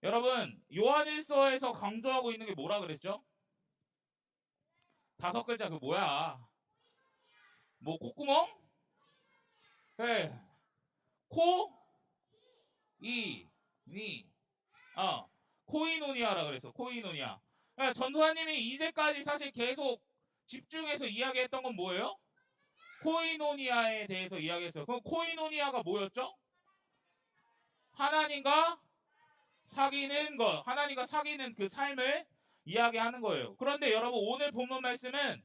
여러분, 요한일서에서 강조하고 있는 게 뭐라 그랬죠? 5글자 그 뭐야? 뭐 콧구멍? 네. 코, 이, 니, 코이노니아라 그랬어. 코이노니아. 그러니까 전도사님이 이제까지 사실 계속 집중해서 이야기했던 건 뭐예요? 코이노니아에 대해서 이야기했어요. 그럼 코이노니아가 뭐였죠? 하나님과 사귀는 것, 하나님과 사귀는 그 삶을 이야기하는 거예요. 그런데 여러분 오늘 본문 말씀은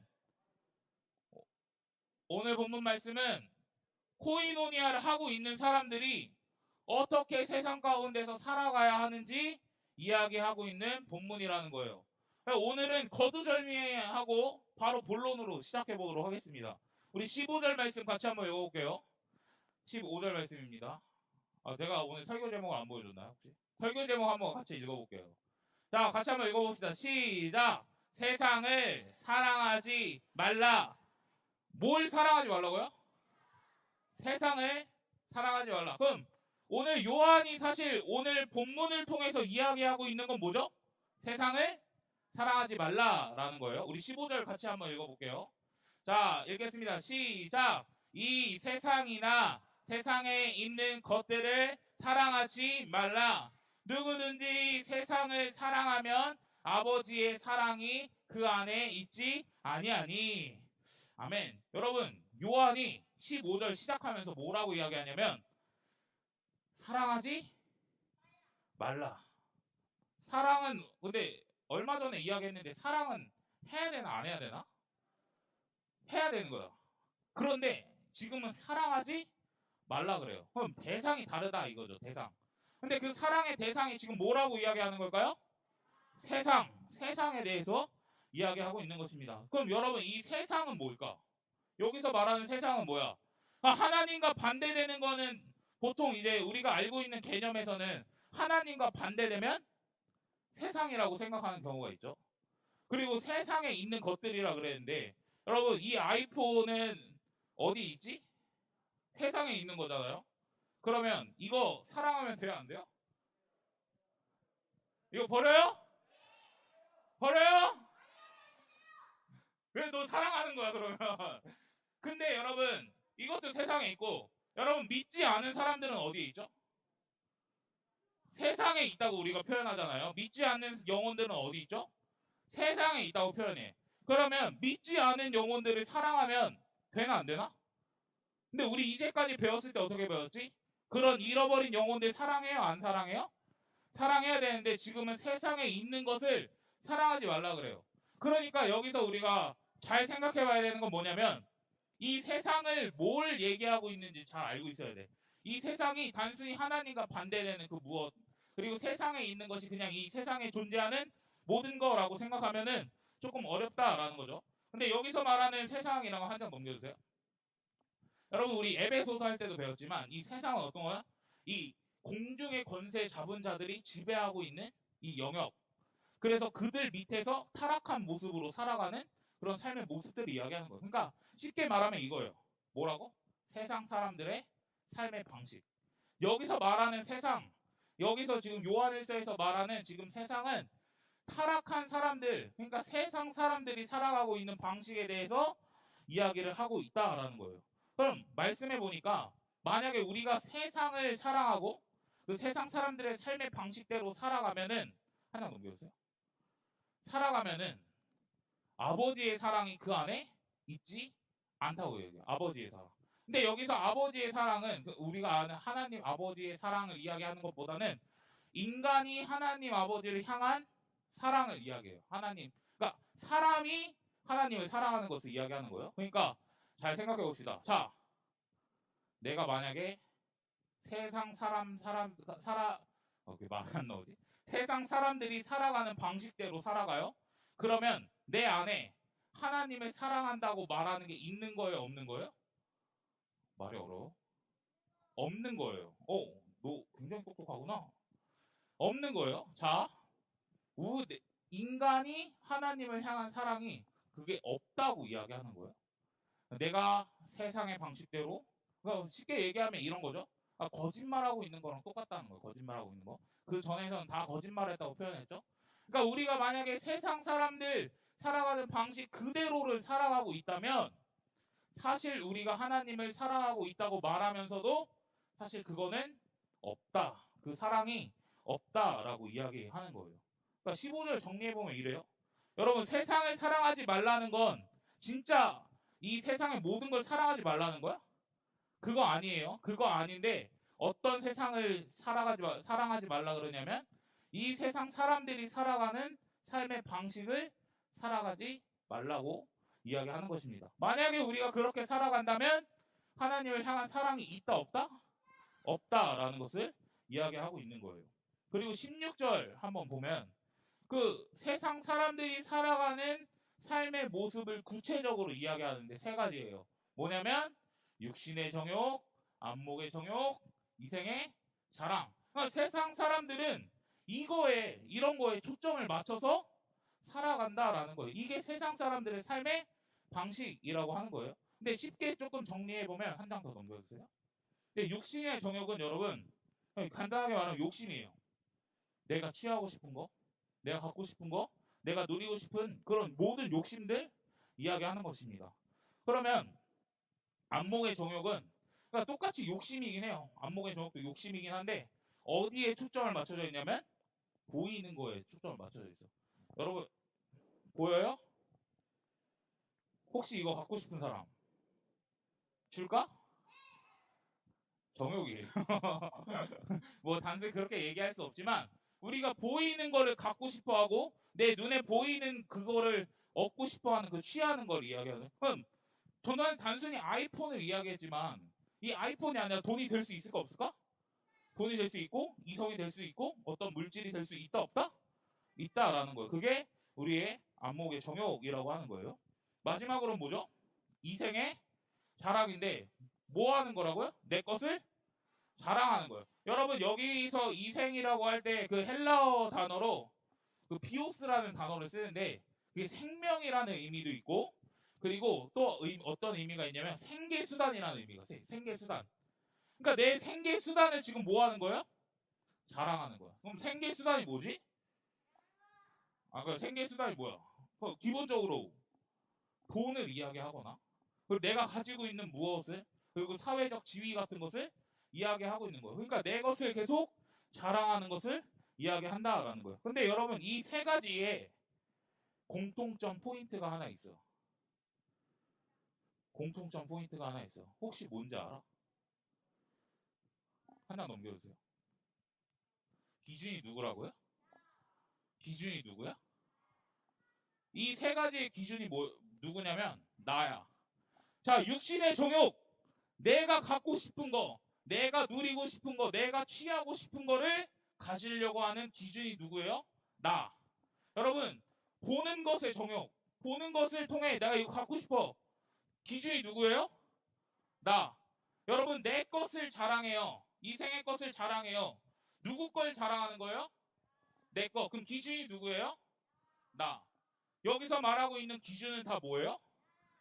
코이노니아를 하고 있는 사람들이 어떻게 세상 가운데서 살아가야 하는지 이야기하고 있는 본문이라는 거예요. 오늘은 거두절미하고 바로 본론으로 시작해 보도록 하겠습니다. 우리 15절 말씀 같이 한번 읽어볼게요. 15절 말씀입니다. 내가 오늘 설교 제목을 안 보여줬나요? 혹시? 설교 제목 한번 같이 읽어볼게요. 자, 같이 한번 읽어봅시다. 시작! 세상을 사랑하지 말라. 뭘 사랑하지 말라고요? 세상을 사랑하지 말라. 그럼 오늘 요한이 사실 오늘 본문을 통해서 이야기하고 있는 건 뭐죠? 세상을 사랑하지 말라라는 거예요. 우리 15절 같이 한번 읽어볼게요. 자, 읽겠습니다. 시작! 이 세상이나 세상에 있는 것들을 사랑하지 말라. 누구든지 세상을 사랑하면 아버지의 사랑이 그 안에 있지 아니하니. 아멘. 여러분, 요한이 15절 시작하면서 뭐라고 이야기하냐면 사랑하지 말라. 사랑은 근데 얼마 전에 이야기했는데 사랑은 해야 되나 안 해야 되나? 해야 되는 거야. 그런데 지금은 사랑하지 말라 그래요. 그럼 대상이 다르다 이거죠. 대상. 근데 그 사랑의 대상이 지금 뭐라고 이야기하는 걸까요? 세상에 대해서 이야기하고 있는 것입니다. 그럼 여러분 이 세상은 뭘까? 여기서 말하는 세상은 뭐야? 하나님과 반대되는 거는 보통 이제 우리가 알고 있는 개념에서는 하나님과 반대되면 세상이라고 생각하는 경우가 있죠. 그리고 세상에 있는 것들이라 그랬는데 여러분 이 아이폰은 어디 있지? 세상에 있는 거잖아요. 그러면 이거 사랑하면 돼요 안 돼요? 이거 버려요? 버려요? 왜 너 사랑하는 거야 그러면? 근데 여러분 이것도 세상에 있고 여러분 믿지 않은 사람들은 어디에 있죠? 세상에 있다고 우리가 표현하잖아요. 믿지 않는 영혼들은 어디 있죠? 세상에 있다고 표현해. 그러면 믿지 않은 영혼들을 사랑하면 되나 안 되나? 근데 우리 이제까지 배웠을 때 어떻게 배웠지? 그런 잃어버린 영혼들 사랑해요? 안 사랑해요? 사랑해야 되는데 지금은 세상에 있는 것을 사랑하지 말라 그래요. 그러니까 여기서 우리가 잘 생각해 봐야 되는 건 뭐냐면 이 세상을 뭘 얘기하고 있는지 잘 알고 있어야 돼. 이 세상이 단순히 하나님과 반대되는 그 무엇, 그리고 세상에 있는 것이 그냥 이 세상에 존재하는 모든 거라고 생각하면은 조금 어렵다라는 거죠. 근데 여기서 말하는 세상이라는 거 한 장 넘겨주세요. 여러분 우리 에베소서 할 때도 배웠지만 이 세상은 어떤 거야? 이 공중의 권세 잡은 자들이 지배하고 있는 이 영역. 그래서 그들 밑에서 타락한 모습으로 살아가는 그런 삶의 모습들을 이야기하는 거예요. 그러니까 쉽게 말하면 이거예요. 뭐라고? 세상 사람들의 삶의 방식. 여기서 말하는 세상, 여기서 지금 요한일서에서 말하는 지금 세상은 타락한 사람들, 그러니까 세상 사람들이 살아가고 있는 방식에 대해서 이야기를 하고 있다라는 거예요. 그럼 말씀해 보니까 만약에 우리가 세상을 사랑하고 그 세상 사람들의 삶의 방식대로 살아가면은 하나 넘겨주세요. 살아가면은 아버지의 사랑이 그 안에 있지 않다고 얘기해요. 아버지의 사랑. 근데 여기서 아버지의 사랑은 우리가 아는 하나님 아버지의 사랑을 이야기하는 것보다는 인간이 하나님 아버지를 향한 사랑을 이야기해요. 하나님. 그러니까 사람이 하나님을 사랑하는 것을 이야기하는 거예요. 그러니까 잘 생각해 봅시다. 자, 내가 만약에 세상 말안 나오지? 세상 사람들이 살아가는 방식대로 살아가요? 그러면 내 안에 하나님을 사랑한다고 말하는 게 있는 거예요? 없는 거예요? 말이 어려워. 없는 거예요. 너 굉장히 똑똑하구나. 없는 거예요. 자, 인간이 하나님을 향한 사랑이 그게 없다고 이야기하는 거예요. 내가 세상의 방식대로 쉽게 얘기하면 이런 거죠. 거짓말하고 있는 거랑 똑같다는 거예요. 거짓말하고 있는 거. 그 전에서는 다 거짓말했다고 표현했죠. 그러니까 우리가 만약에 세상 사람들 살아가는 방식 그대로를 살아가고 있다면 사실 우리가 하나님을 사랑하고 있다고 말하면서도 사실 그거는 없다. 그 사랑이 없다라고 이야기하는 거예요. 그러니까 15절 정리해보면 이래요. 여러분 세상을 사랑하지 말라는 건 진짜 이 세상의 모든 걸 사랑하지 말라는 거야? 그거 아니에요. 그거 아닌데 어떤 세상을 사랑하지 말라 그러냐면 이 세상 사람들이 살아가는 삶의 방식을 살아가지 말라고 이야기하는 것입니다. 만약에 우리가 그렇게 살아간다면 하나님을 향한 사랑이 있다 없다? 없다라는 것을 이야기하고 있는 거예요. 그리고 16절 한번 보면 그 세상 사람들이 살아가는 삶의 모습을 구체적으로 이야기하는데 세 가지예요. 뭐냐면 육신의 정욕, 안목의 정욕, 이생의 자랑. 그러니까 세상 사람들은 이런 거에 초점을 맞춰서 살아간다라는 거예요. 이게 세상 사람들의 삶의 방식이라고 하는 거예요. 근데 쉽게 조금 정리해 보면 한 장 더 넘겨주세요. 근데 육신의 정욕은 여러분 간단하게 말하면 욕심이에요. 내가 취하고 싶은 거, 내가 갖고 싶은 거, 내가 누리고 싶은 그런 모든 욕심들 이야기하는 것입니다. 그러면 안목의 정욕은 그러니까 똑같이 욕심이긴 해요. 안목의 정욕도 욕심이긴 한데 어디에 초점을 맞춰져 있냐면 보이는 거에 초점을 맞춰져 있어. 여러분 보여요? 혹시 이거 갖고 싶은 사람 줄까? 정욕이에요. 뭐 단순히 그렇게 얘기할 수 없지만 우리가 보이는 거를 갖고 싶어 하고 내 눈에 보이는 그거를 얻고 싶어 하는 그 취하는 걸 이야기하는. 그럼 저는 단순히 아이폰을 이야기했지만 이 아이폰이 아니라 돈이 될 수 있을까 없을까? 돈이 될 수 있고 이성이 될 수 있고 어떤 물질이 될 수 있다 없다? 있다라는 거예요. 그게 우리의 안목의 정욕이라고 하는 거예요. 마지막으로 뭐죠? 이생의 자랑인데 뭐 하는 거라고요? 내 것을 자랑하는 거예요. 여러분 여기서 이생이라고 할 때 그 헬라어 단어로 그 비오스라는 단어를 쓰는데 그게 생명이라는 의미도 있고 그리고 또 어떤 의미가 있냐면 생계수단이라는 의미가 있어요. 생계수단. 그러니까 내 생계수단을 지금 뭐 하는 거예요? 자랑하는 거야. 그럼 생계수단이 뭐지? 그 생계수단이 뭐야? 기본적으로 돈을 이야기하거나 그리고 내가 가지고 있는 무엇을 그리고 사회적 지위 같은 것을 이야기하고 있는 거예요. 그러니까 내 것을 계속 자랑하는 것을 이야기한다라는 거예요. 근데 여러분 이 세 가지에 공통점 포인트가 하나 있어요. 공통점 포인트가 하나 있어요. 혹시 뭔지 알아? 하나 넘겨주세요. 기준이 누구라고요? 기준이 누구야? 이 세 가지의 기준이 누구냐면 나야. 자, 육신의 정욕. 내가 갖고 싶은 거, 내가 누리고 싶은 거, 내가 취하고 싶은 거를 가지려고 하는 기준이 누구예요? 나. 여러분, 보는 것의 정욕. 보는 것을 통해 내가 이거 갖고 싶어. 기준이 누구예요? 나. 여러분, 내 것을 자랑해요. 이 생의 것을 자랑해요. 누구 걸 자랑하는 거예요? 내 거. 그럼 기준이 누구예요? 나. 여기서 말하고 있는 기준은 다 뭐예요?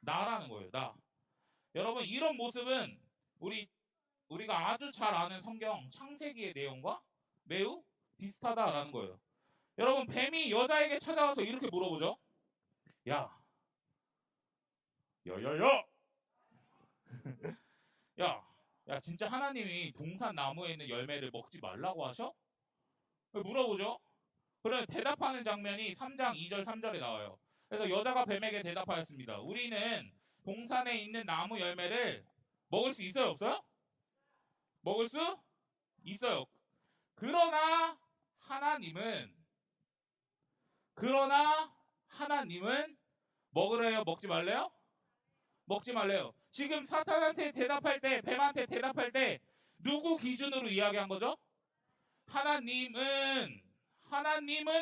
나라는 거예요. 나. 여러분 이런 모습은 우리가 아주 잘 아는 성경 창세기의 내용과 매우 비슷하다라는 거예요. 여러분 뱀이 여자에게 찾아와서 이렇게 물어보죠. 야, 야야야, 야, 야 진짜 하나님이 동산 나무에 있는 열매를 먹지 말라고 하셔? 물어보죠. 그래 대답하는 장면이 3장 2절 3절에 나와요. 그래서 여자가 뱀에게 대답하였습니다. 우리는 동산에 있는 나무 열매를 먹을 수 있어요 없어요? 먹을 수 있어요. 그러나 하나님은 그러나 하나님은 먹으래요 먹지 말래요? 먹지 말래요. 지금 사탄한테 대답할 때 뱀한테 대답할 때 누구 기준으로 이야기한 거죠? 하나님은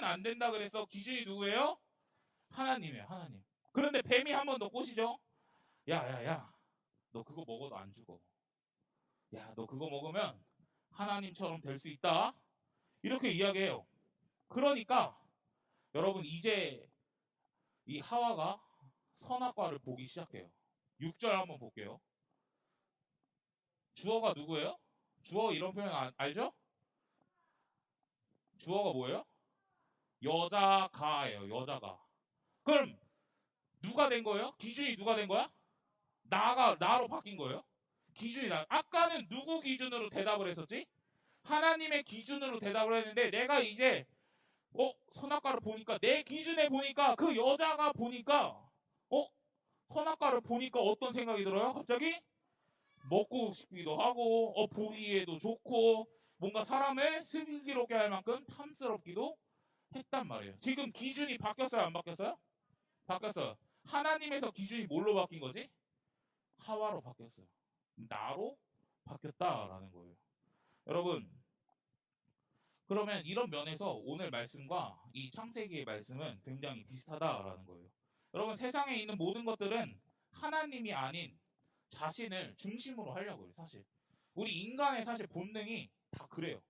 안 된다 그래서 기준이 누구예요? 하나님이에요. 하나님. 그런데 뱀이 한 번 더 꼬시죠. 야야야 너 그거 먹어도 안 죽어. 야 너 그거 먹으면 하나님처럼 될 수 있다. 이렇게 이야기해요. 그러니까 여러분 이제 이 하와가 선악과를 보기 시작해요. 6절 한번 볼게요. 주어가 누구예요? 주어 이런 표현 알죠? 주어가 뭐예요? 여자가예요. 여자가. 그럼 누가 된 거예요? 기준이 누가 된 거야? 나로 바뀐 거예요? 기준이 나. 아까는 누구 기준으로 대답을 했었지? 하나님의 기준으로 대답을 했는데 내가 이제 선악과를 보니까 내 기준에 보니까 그 여자가 보니까 선악과를 보니까 어떤 생각이 들어요? 갑자기 먹고 싶기도 하고 보기에도 좋고 뭔가 사람을 슬기롭게 할 만큼 탐스럽기도 했단 말이에요. 지금 기준이 바뀌었어요? 안 바뀌었어요? 바뀌었어요. 하나님에서 기준이 뭘로 바뀐 거지? 하와로 바뀌었어요. 나로 바뀌었다라는 거예요. 여러분, 그러면 이런 면에서 오늘 말씀과 이 창세기의 말씀은 굉장히 비슷하다라는 거예요. 여러분, 세상에 있는 모든 것들은 하나님이 아닌 자신을 중심으로 하려고 해요. 사실 우리 인간의 사실 본능이 다 그래요.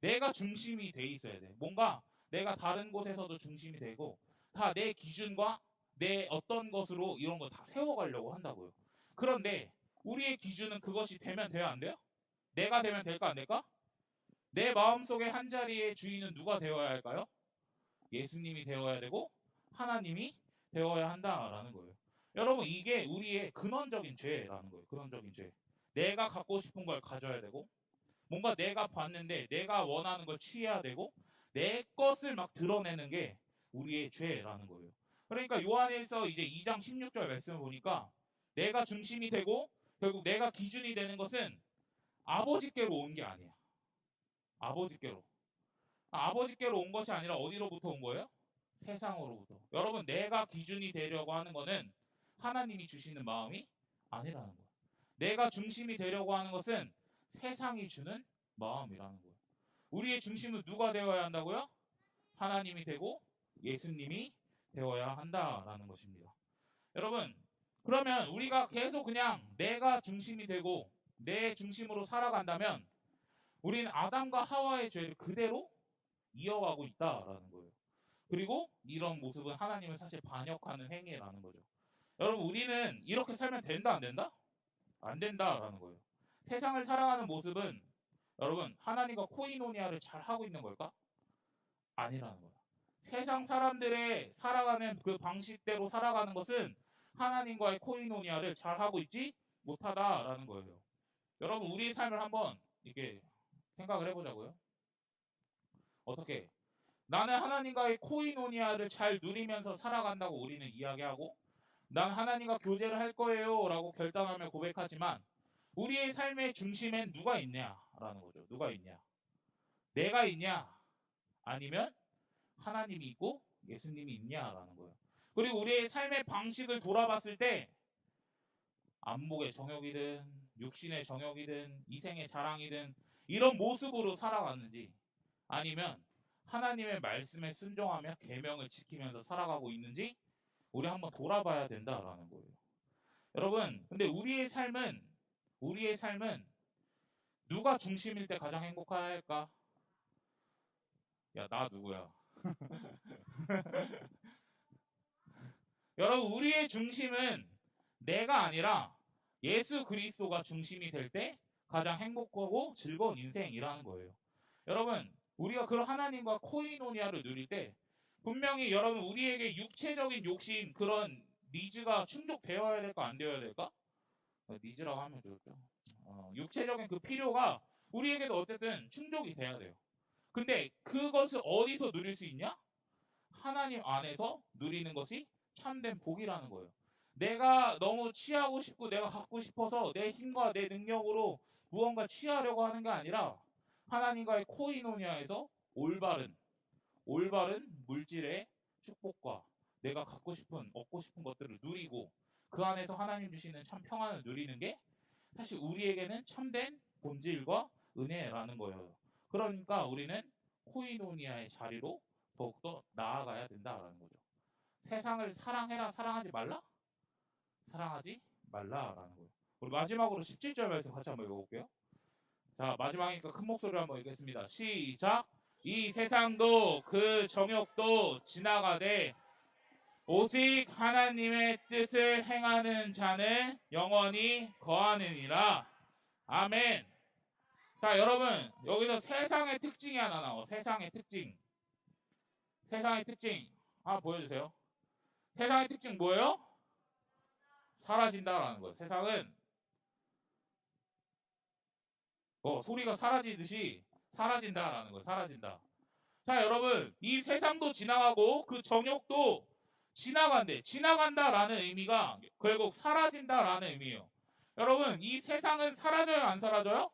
내가 중심이 돼 있어야 돼. 뭔가 내가 다른 곳에서도 중심이 되고 다 내 기준과 내 어떤 것으로 이런 거 다 세워가려고 한다고요. 그런데 우리의 기준은 그것이 되면 돼야 안 돼요? 내가 되면 될까 안 될까? 내 마음속의 한 자리의 주인은 누가 되어야 할까요? 예수님이 되어야 되고 하나님이 되어야 한다라는 거예요. 여러분, 이게 우리의 근원적인 죄라는 거예요. 근원적인 죄. 내가 갖고 싶은 걸 가져야 되고 뭔가 내가 봤는데 내가 원하는 걸 취해야 되고 내 것을 막 드러내는 게 우리의 죄라는 거예요. 그러니까 요한일서 이제 2장 16절 말씀을 보니까 내가 중심이 되고 결국 내가 기준이 되는 것은 아버지께로 온 게 아니야. 아버지께로. 아버지께로 온 것이 아니라 어디로부터 온 거예요? 세상으로부터. 여러분, 내가 기준이 되려고 하는 거는 하나님이 주시는 마음이 아니라는 거예요. 내가 중심이 되려고 하는 것은 세상이 주는 마음이라는 거예요. 우리의 중심은 누가 되어야 한다고요? 하나님이 되고 예수님이 되어야 한다라는 것입니다. 여러분, 그러면 우리가 계속 그냥 내가 중심이 되고 내 중심으로 살아간다면 우리는 아담과 하와의 죄를 그대로 이어가고 있다라는 거예요. 그리고 이런 모습은 하나님을 사실 반역하는 행위라는 거죠. 여러분, 우리는 이렇게 살면 된다 안 된다? 안 된다라는 거예요. 세상을 살아가는 모습은 여러분 하나님과 코이노니아를 잘 하고 있는 걸까? 아니라는 거예요. 세상 사람들의 살아가는 그 방식대로 살아가는 것은 하나님과의 코이노니아를 잘 하고 있지 못하다라는 거예요. 여러분, 우리의 삶을 한번 이렇게 생각을 해보자고요. 어떻게? 나는 하나님과의 코이노니아를 잘 누리면서 살아간다고 우리는 이야기하고 난 하나님과 교제를 할 거예요 라고 결단하며 고백하지만 우리의 삶의 중심엔 누가 있냐라는 거죠. 누가 있냐? 내가 있냐? 아니면 하나님이 있고 예수님이 있냐라는 거예요. 그리고 우리의 삶의 방식을 돌아봤을 때 안목의 정욕이든 육신의 정욕이든 이생의 자랑이든 이런 모습으로 살아갔는지 아니면 하나님의 말씀에 순종하며 계명을 지키면서 살아가고 있는지 우리 한번 돌아봐야 된다라는 거예요. 여러분, 근데 우리의 삶은 누가 중심일 때 가장 행복할까? 야, 나 누구야? 여러분, 우리의 중심은 내가 아니라 예수 그리스도가 중심이 될 때 가장 행복하고 즐거운 인생이라는 거예요. 여러분, 우리가 그런 하나님과 코이노니아를 누릴 때 분명히 여러분 우리에게 육체적인 욕심 그런 니즈가 충족되어야 될까 안 되어야 될까? 니즈라고 하면 좋죠. 육체적인 그 필요가 우리에게도 어쨌든 충족이 돼야 돼요. 근데 그것을 어디서 누릴 수 있냐? 하나님 안에서 누리는 것이 참된 복이라는 거예요. 내가 너무 취하고 싶고 내가 갖고 싶어서 내 힘과 내 능력으로 무언가 취하려고 하는 게 아니라 하나님과의 코이노니아에서 올바른 물질의 축복과 내가 갖고 싶은 얻고 싶은 것들을 누리고 그 안에서 하나님 주시는 참 평안을 누리는 게 사실 우리에게는 참된 본질과 은혜라는 거예요. 그러니까 우리는 코이노니아의 자리로 더욱더 나아가야 된다라는 거죠. 세상을 사랑해라, 사랑하지 말라? 사랑하지 말라라는 거예요. 우리 마지막으로 17절 말씀 같이 한번 읽어볼게요. 자, 마지막이니까 큰 목소리로 한번 읽겠습니다. 시작! 이 세상도 그 정욕도 지나가되 오직 하나님의 뜻을 행하는 자는 영원히 거하느니라. 아멘. 자, 여러분, 여기서 세상의 특징이 하나 나와. 세상의 특징. 세상의 특징. 하나 보여주세요. 세상의 특징 뭐예요? 사라진다라는 거예요. 세상은 소리가 사라지듯이 사라진다라는 거예요. 사라진다. 자, 여러분, 이 세상도 지나가고 그 정욕도 지나간대. 지나간다라는 의미가 결국 사라진다라는 의미예요. 여러분, 이 세상은 사라져요, 안 사라져요?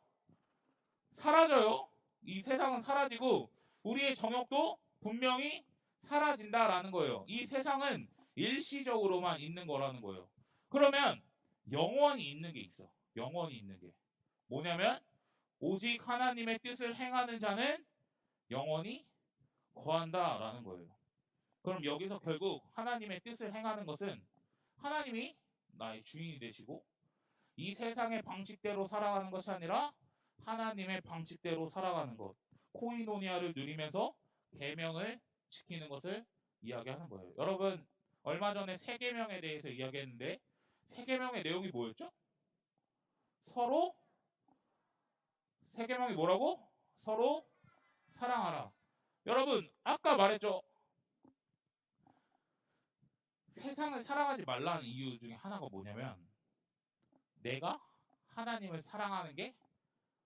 사라져요. 이 세상은 사라지고 우리의 정욕도 분명히 사라진다라는 거예요. 이 세상은 일시적으로만 있는 거라는 거예요. 그러면 영원히 있는 게 있어. 영원히 있는 게. 뭐냐면 오직 하나님의 뜻을 행하는 자는 영원히 거한다라는 거예요. 그럼 여기서 결국 하나님의 뜻을 행하는 것은 하나님이 나의 주인이 되시고 이 세상의 방식대로 살아가는 것이 아니라 하나님의 방식대로 살아가는 것. 코이노니아를 누리면서 계명을 지키는 것을 이야기하는 거예요. 여러분, 얼마 전에 세계명에 대해서 이야기했는데 세계명의 내용이 뭐였죠? 서로 세계명이 뭐라고? 서로 사랑하라. 여러분, 아까 말했죠. 세상을 사랑하지 말라는 이유 중에 하나가 뭐냐면 내가 하나님을 사랑하는 게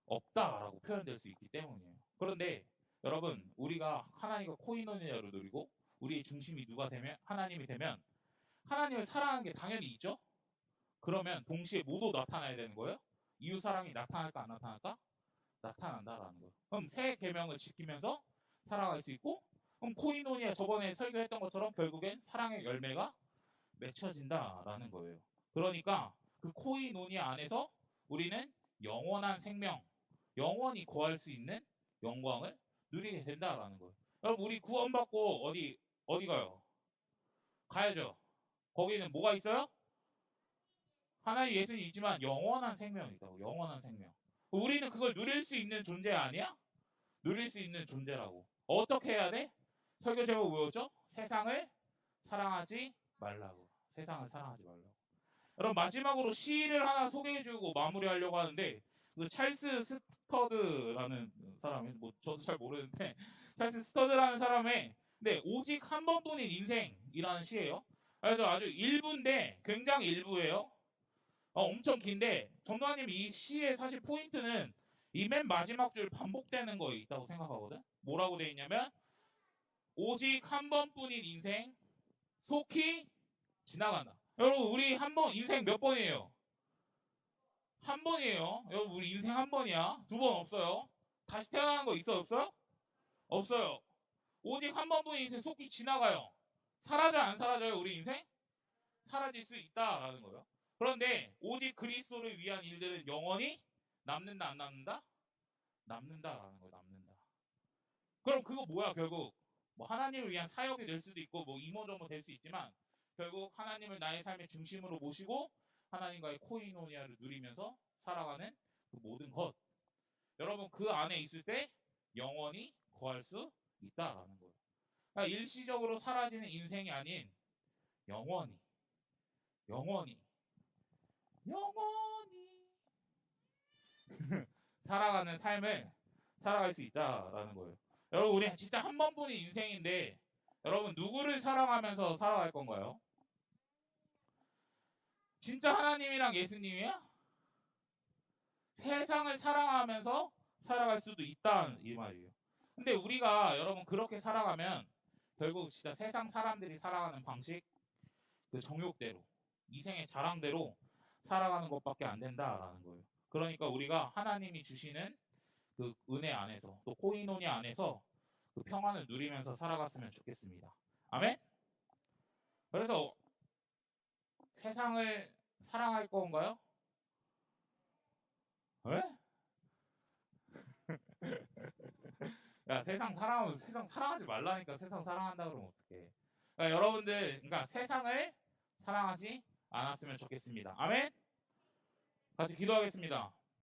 없다라고 표현될 수 있기 때문이에요. 그런데 여러분, 우리가 하나님과 코이노니아를 누리고 우리의 중심이 누가 되면 하나님이 되면 하나님을 사랑하는 게 당연히 있죠. 그러면 동시에 모두 나타나야 되는 거예요. 이웃 사랑이 나타날까 안 나타날까? 나타난다라는 거예요. 그럼 새 계명을 지키면서 살아갈 수 있고, 그럼 코이노니아 저번에 설교했던 것처럼 결국엔 사랑의 열매가 맺혀진다라는 거예요. 그러니까 그 코이노니아 안에서 우리는 영원한 생명, 영원히 거할 수 있는 영광을 누리게 된다라는 거예요. 여러분, 우리 구원받고 어디 가요? 가야죠. 거기는 뭐가 있어요? 하나님 예수님 있지만 영원한 생명이 있다고. 영원한 생명. 우리는 그걸 누릴 수 있는 존재 아니야? 누릴 수 있는 존재라고. 어떻게 해야 돼? 설교 제목 뭐였죠? 세상을 사랑하지 말라고. 세상을 사랑하지 말라고. 여러분, 마지막으로 시를 하나 소개해주고 마무리하려고 하는데 그 찰스 스터드라는 사람이 뭐 저도 잘 모르는데 찰스 스터드라는 사람의 오직 한 번뿐인 인생이라는 시예요. 그래서 아주 일부인데 굉장히 일부예요. 엄청 긴데 전도사님 이 시의 사실 포인트는 이 맨 마지막 줄 반복되는 거에 있다고 생각하거든. 뭐라고 돼 있냐면 오직 한 번뿐인 인생 속히 지나간다. 여러분, 우리 한 번 인생 몇 번이에요? 한 번이에요. 여러분, 우리 인생 한 번이야. 두 번 없어요. 다시 태어나는 거 있어 없어요? 없어요. 오직 한 번뿐인 인생 속히 지나가요. 사라져 안 사라져요? 우리 인생? 사라질 수 있다라는 거예요. 그런데 오직 그리스도를 위한 일들은 영원히 남는다 안 남는다? 남는다라는 거예요. 남는다. 그럼 그거 뭐야 결국? 뭐 하나님을 위한 사역이 될 수도 있고 뭐 이모저모 될 수 있지만 결국 하나님을 나의 삶의 중심으로 모시고 하나님과의 코이노니아를 누리면서 살아가는 그 모든 것. 여러분, 그 안에 있을 때 영원히 거할 수 있다라는 거예요. 그러니까 일시적으로 사라지는 인생이 아닌 영원히 영원히 살아가는 삶을 살아갈 수 있다라는 거예요. 여러분, 우리 진짜 한 번뿐인 인생인데 여러분 누구를 사랑하면서 살아갈 건가요? 진짜 하나님이랑 예수님이야? 세상을 사랑하면서 살아갈 수도 있다 이 말이에요. 근데 우리가 여러분 그렇게 살아가면 결국 진짜 세상 사람들이 살아가는 방식, 그 정욕대로, 이생의 자랑대로 살아가는 것밖에 안 된다라는 거예요. 그러니까 우리가 하나님이 주시는 그 은혜 안에서 또 코이노니아 안에서 그 평안을 누리면서 살아갔으면 좋겠습니다. 아멘? 그래서 세상을 사랑할 건가요? 에? 야, 세상 사랑하면 세상 사랑하지 말라니까. 세상 사랑한다 그러면 어떡해. 그러니까 여러분들, 그러니까 세상을 사랑하지 않았으면 좋겠습니다. 아멘? 같이 기도하겠습니다.